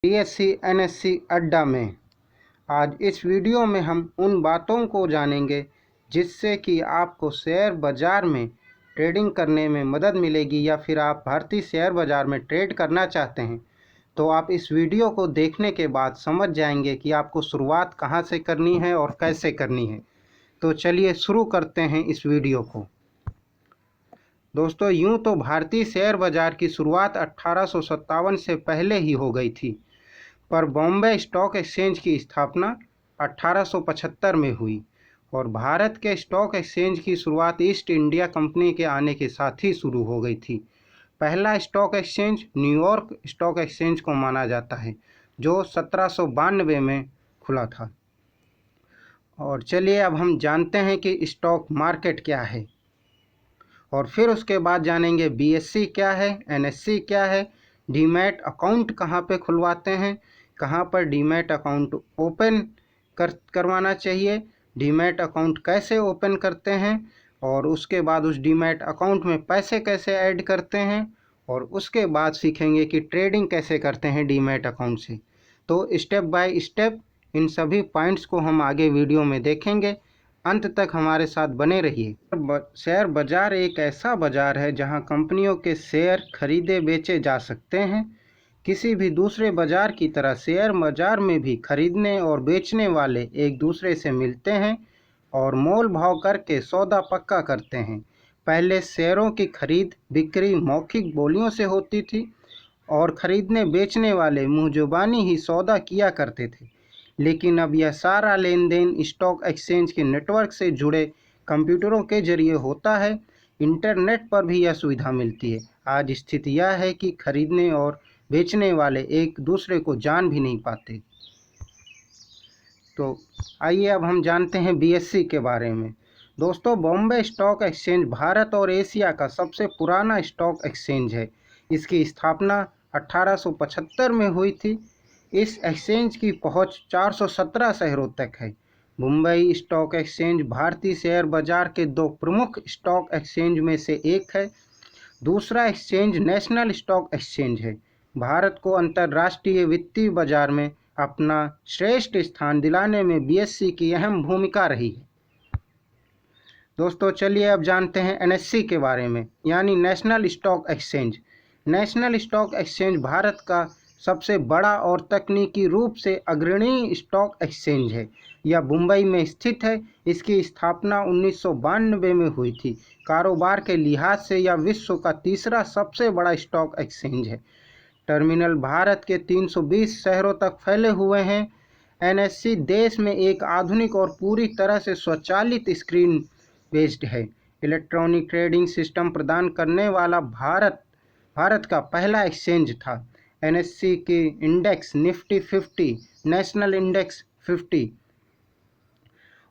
DSC NSC अड्डा में। आज इस वीडियो में हम उन बातों को जानेंगे जिससे कि आपको शेयर बाज़ार में ट्रेडिंग करने में मदद मिलेगी, या फिर आप भारतीय शेयर बाज़ार में ट्रेड करना चाहते हैं तो आप इस वीडियो को देखने के बाद समझ जाएंगे कि आपको शुरुआत कहां से करनी है और कैसे करनी है। तो चलिए शुरू करते हैं इस वीडियो को। दोस्तों, यूं तो भारतीय शेयर बाज़ार की शुरुआत 1857 से पहले ही हो गई थी, पर बॉम्बे स्टॉक एक्सचेंज की स्थापना 1875 में हुई और भारत के स्टॉक एक्सचेंज की शुरुआत ईस्ट इंडिया कंपनी के आने के साथ ही शुरू हो गई थी। पहला stock exchange New York stock exchange को माना जाता है, जो 1792 में खुला था। और चलिए अब हम जानते हैं कि स्टॉक मार्केट क्या है, और फिर उसके बाद जानेंगे बीएससी क्या है, एनएससी क्या है, डीमैट अकाउंट कहाँ पे खुलवाते हैं, कहाँ पर डीमैट अकाउंट ओपन करवाना चाहिए, डीमैट अकाउंट कैसे ओपन करते हैं, और उसके बाद उस डीमैट अकाउंट में पैसे कैसे ऐड करते हैं, और उसके बाद सीखेंगे कि ट्रेडिंग कैसे करते हैं डीमैट अकाउंट से। तो स्टेप बाय स्टेप इन सभी पॉइंट्स को हम आगे वीडियो में देखेंगे। अंत तक हमारे साथ बने रहिए। शेयर बाज़ार एक ऐसा बाज़ार है जहां कंपनियों के शेयर खरीदे बेचे जा सकते हैं। किसी भी दूसरे बाज़ार की तरह शेयर बाज़ार में भी खरीदने और बेचने वाले एक दूसरे से मिलते हैं और मोल भाव करके सौदा पक्का करते हैं। पहले शेयरों की खरीद बिक्री मौखिक बोलियों से होती थी और खरीदने बेचने वाले मुँह जुबानी ही सौदा किया करते थे, लेकिन अब यह सारा लेन देन स्टॉक एक्सचेंज के नेटवर्क से जुड़े कंप्यूटरों के जरिए होता है। इंटरनेट पर भी यह सुविधा मिलती है। आज स्थिति यह है कि खरीदने और बेचने वाले एक दूसरे को जान भी नहीं पाते। तो आइए अब हम जानते हैं बीएससी के बारे में। दोस्तों, बॉम्बे स्टॉक एक्सचेंज भारत और एशिया का सबसे पुराना स्टॉक एक्सचेंज है। इसकी स्थापना 1875 में हुई थी। इस एक्सचेंज की पहुंच 417 शहरों तक है। मुंबई स्टॉक एक्सचेंज भारतीय शेयर बाजार के दो प्रमुख स्टॉक एक्सचेंज में से एक है। दूसरा एक्सचेंज नेशनल स्टॉक एक्सचेंज है। भारत को अंतर्राष्ट्रीय वित्तीय बाजार में अपना श्रेष्ठ स्थान दिलाने में बीएससी की अहम भूमिका रही है। दोस्तों, चलिए अब जानते हैं एनएससी के बारे में, यानी national stock exchange. National stock exchange Bharat का सबसे बड़ा और तकनीकी रूप से अग्रणी स्टॉक एक्सचेंज है। यह मुंबई में स्थित है। इसकी स्थापना 1992 में हुई थी। कारोबार के लिहाज से यह विश्व का तीसरा सबसे बड़ा स्टॉक एक्सचेंज है। टर्मिनल भारत के 320 शहरों तक फैले हुए हैं। एनएससी देश में एक आधुनिक और पूरी तरह से स्वचालित स्क्रीन बेस्ड है। इलेक्ट्रॉनिक ट्रेडिंग सिस्टम प्रदान करने वाला भारत का पहला एक्सचेंज था। एनएससी की इंडेक्स निफ्टी 50 नेशनल इंडेक्स 50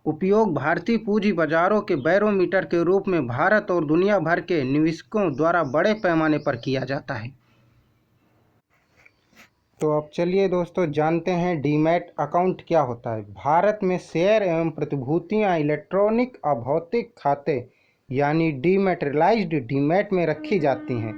उपयोग भारतीय पूंजी बाजारों के बैरोमीटर के रूप में भारत और दुनिया भर के निवेशकों द्वारा बड़े पैमाने पर किया जाता है। तो अब चलिए दोस्तों जानते हैं डीमैट अकाउंट क्या होता है। भारत में शेयर एवं प्रतिभूतियां इलेक्ट्रॉनिक अभौतिक खाते यानी डीमैटेरियलाइज्ड डीमैट में रखी जाती हैं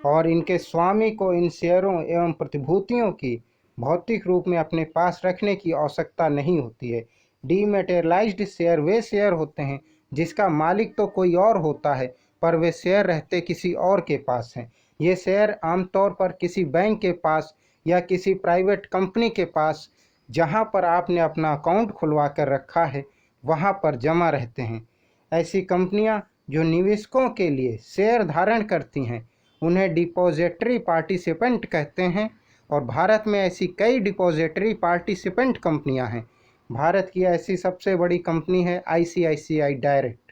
और इनके स्वामी को इन शेयरों एवं प्रतिभूतियों की भौतिक रूप में अपने पास रखने की आवश्यकता नहीं होती है। डीमैटेरियलाइज्ड शेयर वे शेयर होते हैं जिसका मालिक तो कोई और होता है, पर वे शेयर रहते किसी और के पास हैं। ये शेयर आमतौर पर किसी बैंक के पास या किसी प्राइवेट कंपनी के पास, जहां पर आपने अपना अकाउंट खुलवा कर रखा है, वहां पर जमा रहते हैं। ऐसी कंपनियां जो निवेशकों के लिए शेयर धारण करती हैं उन्हें डिपॉजिटरी पार्टिसिपेंट कहते हैं, और भारत में ऐसी कई डिपॉजिटरी पार्टिसिपेंट कंपनियां हैं। भारत की ऐसी सबसे बड़ी कंपनी है आईसीआईसीआई डायरेक्ट।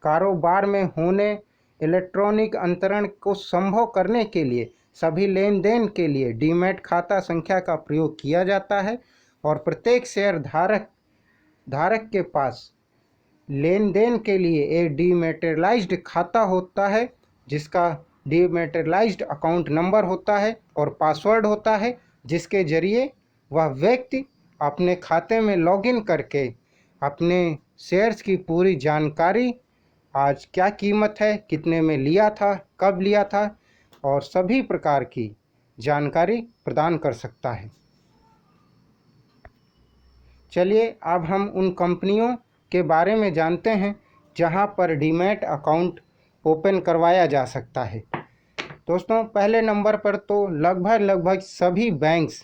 कारोबार में होने इलेक्ट्रॉनिक अंतरण को संभव करने के लिए सभी लेन देन के लिए डीमैट खाता संख्या का प्रयोग किया जाता है, और प्रत्येक शेयर धारक के पास लेन देन के लिए एक डीमैटेरियलाइज्ड खाता होता है, जिसका डीमैटेरियलाइज्ड अकाउंट नंबर होता है और पासवर्ड होता है, जिसके जरिए वह व्यक्ति अपने खाते में लॉगिन करके अपने शेयर्स की पूरी जानकारी, आज क्या कीमत है, कितने में लिया था, कब लिया था, और सभी प्रकार की जानकारी प्रदान कर सकता है। चलिए अब हम उन कंपनियों के बारे में जानते हैं जहां पर डीमैट अकाउंट ओपन करवाया जा सकता है। दोस्तों, पहले नंबर पर तो लगभग सभी बैंक्स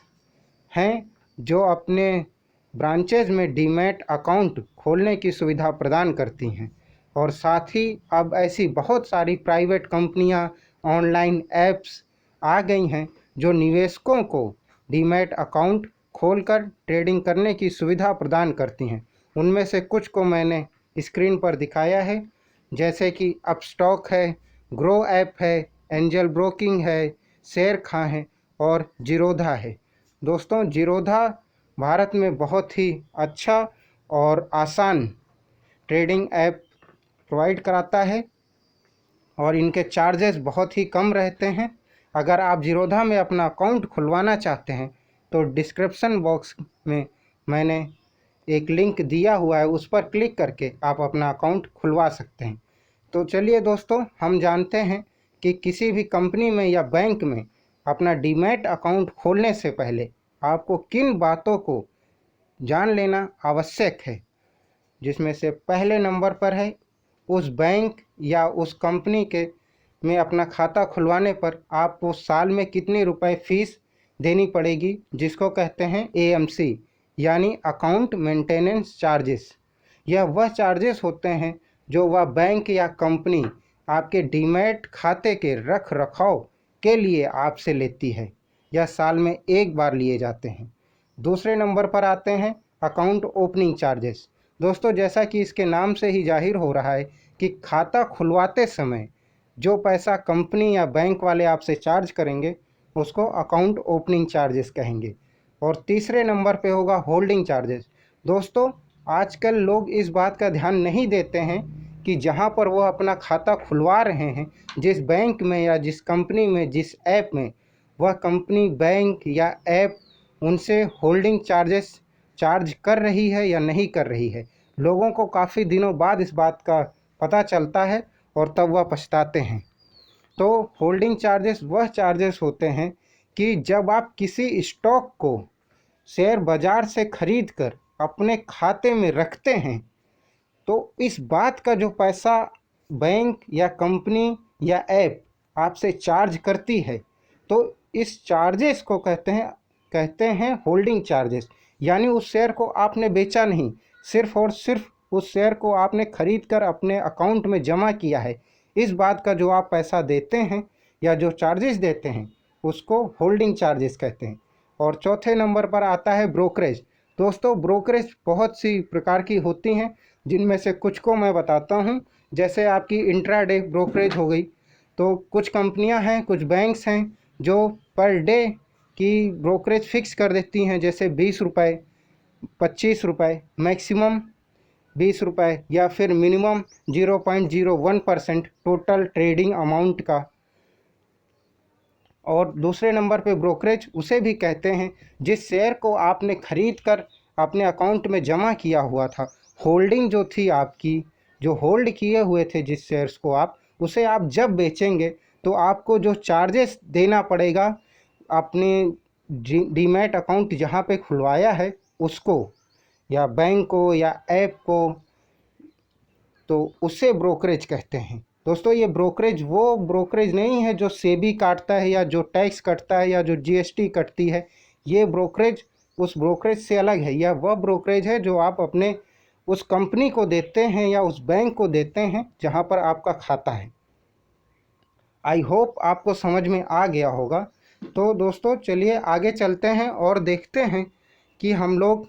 हैं जो अपने ब्रांचेज में डीमैट अकाउंट खोलने की सुविधा प्रदान करती हैं, और साथ ही अब ऐसी बहुत सारी प्राइवेट कंपनियां, ऑनलाइन ऐप्स आ गई हैं जो निवेशकों को डीमैट अकाउंट खोलकर ट्रेडिंग करने की सुविधा प्रदान करती हैं। उनमें से कुछ को मैंने स्क्रीन पर दिखाया है, जैसे कि अपस्टॉक है, ग्रो ऐप है, एंजल ब्रोकिंग है, शेर खां है और जीरोधा है। दोस्तों, जीरोधा भारत में बहुत ही अच्छा और आसान ट्रेडिंग ऐप प्रोवाइड कराता है और इनके चार्जेस बहुत ही कम रहते हैं। अगर आप जीरोधा में अपना अकाउंट खुलवाना चाहते हैं तो डिस्क्रिप्शन बॉक्स में मैंने एक लिंक दिया हुआ है, उस पर क्लिक करके आप अपना अकाउंट खुलवा सकते हैं। तो चलिए दोस्तों, हम जानते हैं कि किसी भी कंपनी में या बैंक में अपना डीमैट अकाउंट खोलने से पहले आपको किन बातों को जान लेना आवश्यक है, जिसमें से पहले नंबर पर है उस बैंक या उस कंपनी के में अपना खाता खुलवाने पर आपको साल में कितने रुपए फीस देनी पड़ेगी, जिसको कहते हैं AMC यानी अकाउंट मेंटेनेंस चार्जेस। यह वह चार्जेस होते हैं जो वह बैंक या कंपनी आपके डीमैट खाते के रख रखाव के लिए आपसे लेती है। यह साल में एक बार लिए जाते हैं। दूसरे नंबर पर आते हैं अकाउंट ओपनिंग चार्जेस। दोस्तों, जैसा कि इसके नाम से ही जाहिर हो रहा है कि खाता खुलवाते समय जो पैसा कंपनी या बैंक वाले आपसे चार्ज करेंगे उसको अकाउंट ओपनिंग चार्जेस कहेंगे। और तीसरे नंबर पे होगा होल्डिंग चार्जेस। दोस्तों, आजकल लोग इस बात का ध्यान नहीं देते हैं कि जहां पर वो अपना खाता खुलवा रहे हैं, जिस बैंक में या जिस कंपनी में, जिस ऐप में, वह कंपनी, बैंक या ऐप उनसे होल्डिंग चार्जेस चार्ज कर रही है या नहीं कर रही है। लोगों को काफ़ी दिनों बाद इस बात का पता चलता है और तब वह पछताते हैं। तो होल्डिंग चार्जेस वह चार्जेस होते हैं कि जब आप किसी स्टॉक को शेयर बाजार से खरीद कर अपने खाते में रखते हैं तो इस बात का जो पैसा बैंक या कंपनी या ऐप आपसे चार्ज करती है, तो इस चार्जेस को कहते हैं होल्डिंग चार्जेस। यानी उस शेयर को आपने बेचा नहीं, सिर्फ और सिर्फ उस शेयर को आपने खरीद कर अपने अकाउंट में जमा किया है। इस बात का जो आप पैसा देते हैं या जो चार्जेस देते हैं उसको होल्डिंग चार्जेस कहते हैं। और चौथे नंबर पर आता है ब्रोकरेज। दोस्तों, ब्रोकरेज बहुत सी प्रकार की होती हैं, जिनमें से कुछ को मैं बताता हूं। जैसे आपकी इंट्राडे ब्रोकरेज हो गई। तो कुछ कंपनियां हैं, कुछ बैंक्स हैं जो पर डे की ब्रोकरेज फिक्स कर देती हैं, जैसे 20 रुपये, 25 रुपये, मैक्सिमम 20 रुपये या फिर मिनिमम 0.01% टोटल ट्रेडिंग अमाउंट का। और दूसरे नंबर पे ब्रोकरेज उसे भी कहते हैं जिस शेयर को आपने खरीद कर अपने अकाउंट में जमा किया हुआ था। होल्डिंग जो थी आपकी, जो होल्ड किए हुए थे जिस शेयर्स को आप, उसे आप जब बेचेंगे तो आपको जो चार्जेस देना पड़ेगा अपने डीमैट अकाउंट जहाँ पे खुलवाया है उसको, या बैंक को या ऐप को, तो उसे ब्रोकरेज कहते हैं। दोस्तों, ये ब्रोकरेज वो ब्रोकरेज नहीं है जो सेबी काटता है या जो टैक्स कटता है या जो GST कटती है। ये ब्रोकरेज उस ब्रोकरेज से अलग है। यह वह ब्रोकरेज है जो आप अपने उस कंपनी को देते हैं या उस बैंक को देते हैं जहां पर आपका खाता है। आई होप आपको समझ में आ गया होगा। तो दोस्तों, चलिए आगे चलते हैं और देखते हैं कि हम लोग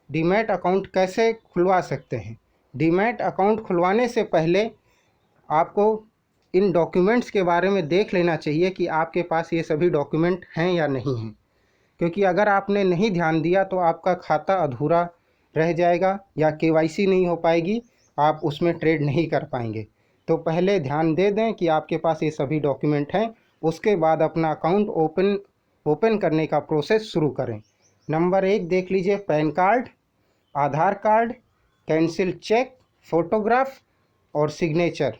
डीमैट अकाउंट कैसे खुलवा सकते हैं। डीमैट अकाउंट खुलवाने से पहले आपको इन डॉक्यूमेंट्स के बारे में देख लेना चाहिए कि आपके पास ये सभी डॉक्यूमेंट हैं या नहीं हैं, क्योंकि अगर आपने नहीं ध्यान दिया तो आपका खाता अधूरा रह जाएगा या KYC नहीं हो पाएगी, आप उसमें ट्रेड नहीं कर पाएंगे। तो पहले ध्यान दे दें कि आपके पास ये सभी डॉक्यूमेंट हैं, उसके बाद अपना अकाउंट ओपन करने का प्रोसेस शुरू करें। नंबर 1 देख लीजिए, पैन कार्ड, आधार कार्ड, कैंसिल चेक, फोटोग्राफ और सिग्नेचर।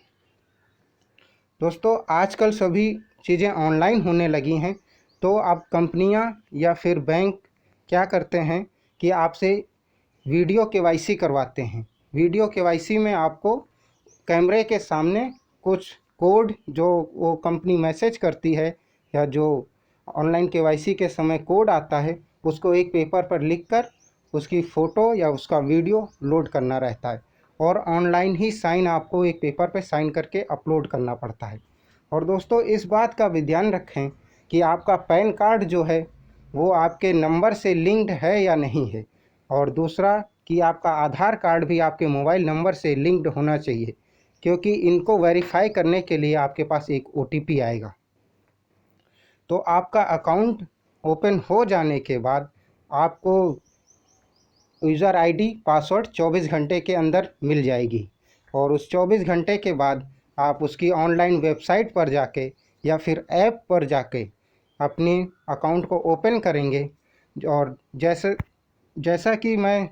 दोस्तों, आजकल सभी चीज़ें ऑनलाइन होने लगी हैं, तो अब कंपनियां या फिर बैंक क्या करते हैं कि आपसे वीडियो केवाईसी करवाते हैं। वीडियो केवाईसी में आपको कैमरे के सामने कुछ कोड जो वो कंपनी मैसेज करती है या जो ऑनलाइन केवाईसी के समय कोड आता है, उसको एक पेपर पर लिखकर उसकी फ़ोटो या उसका वीडियो लोड करना रहता है और ऑनलाइन ही साइन आपको एक पेपर पे साइन करके अपलोड करना पड़ता है। और दोस्तों, इस बात का भी ध्यान रखें कि आपका पैन कार्ड जो है वो आपके नंबर से लिंक्ड है या नहीं है, और दूसरा कि आपका आधार कार्ड भी आपके मोबाइल नंबर से लिंक्ड होना चाहिए, क्योंकि इनको वेरीफाई करने के लिए आपके पास एक OTP आएगा। तो आपका अकाउंट ओपन हो जाने के बाद आपको यूज़र ID पासवर्ड 24 घंटे के अंदर मिल जाएगी, और उस 24 घंटे के बाद आप उसकी ऑनलाइन वेबसाइट पर जाके या फिर ऐप पर जाके अपने अकाउंट को ओपन करेंगे। और जैसा कि मैं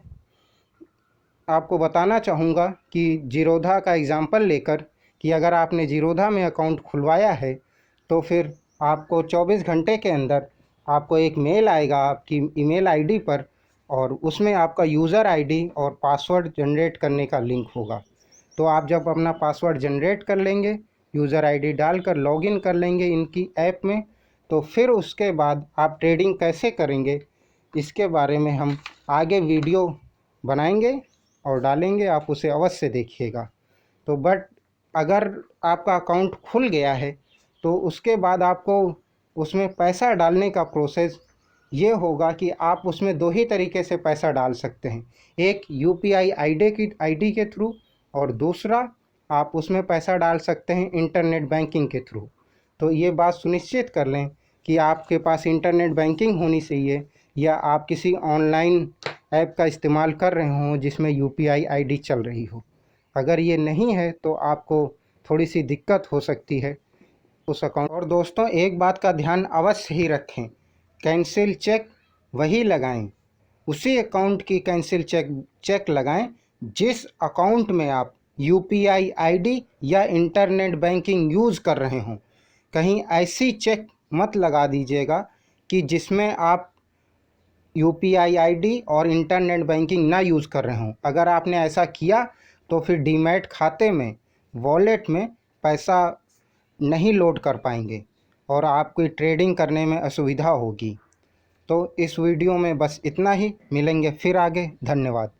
आपको बताना चाहूँगा कि जीरोधा का एग्ज़ाम्पल लेकर, कि अगर आपने जीरोधा में अकाउंट खुलवाया है तो फिर आपको 24 घंटे के अंदर आपको एक मेल आएगा आपकी ईमेल ID पर, और उसमें आपका यूज़र ID और पासवर्ड जनरेट करने का लिंक होगा। तो आप जब अपना पासवर्ड जनरेट कर लेंगे, यूज़र ID डालकर लॉगिन कर लेंगे इनकी ऐप में, तो फिर उसके बाद आप ट्रेडिंग कैसे करेंगे इसके बारे में हम आगे वीडियो बनाएंगे और डालेंगे, आप उसे अवश्य देखिएगा। तो बट अगर आपका अकाउंट खुल गया है तो उसके बाद आपको उसमें पैसा डालने का प्रोसेस ये होगा कि आप उसमें दो ही तरीके से पैसा डाल सकते हैं, एक UPI ID के थ्रू, और दूसरा आप उसमें पैसा डाल सकते हैं इंटरनेट बैंकिंग के थ्रू। तो ये बात सुनिश्चित कर लें कि आपके पास इंटरनेट बैंकिंग होनी चाहिए या आप किसी ऑनलाइन ऐप का इस्तेमाल कर रहे हों जिसमें UPI ID चल रही हो। अगर ये नहीं है तो आपको थोड़ी सी दिक्कत हो सकती है उस अकाउंट। और दोस्तों, एक बात का ध्यान अवश्य ही रखें, कैंसिल चेक वही लगाएं, उसी अकाउंट की कैंसिल चेक लगाएं जिस अकाउंट में आप UPI ID या इंटरनेट बैंकिंग यूज़ कर रहे हों। कहीं ऐसी चेक मत लगा दीजिएगा कि जिसमें आप UPI ID और इंटरनेट बैंकिंग ना यूज़ कर रहे हों। अगर आपने ऐसा किया तो फिर डीमैट खाते में, वॉलेट में पैसा नहीं लोड कर पाएंगे और आपकी ट्रेडिंग करने में असुविधा होगी। तो इस वीडियो में बस इतना ही, मिलेंगे फिर आगे। धन्यवाद।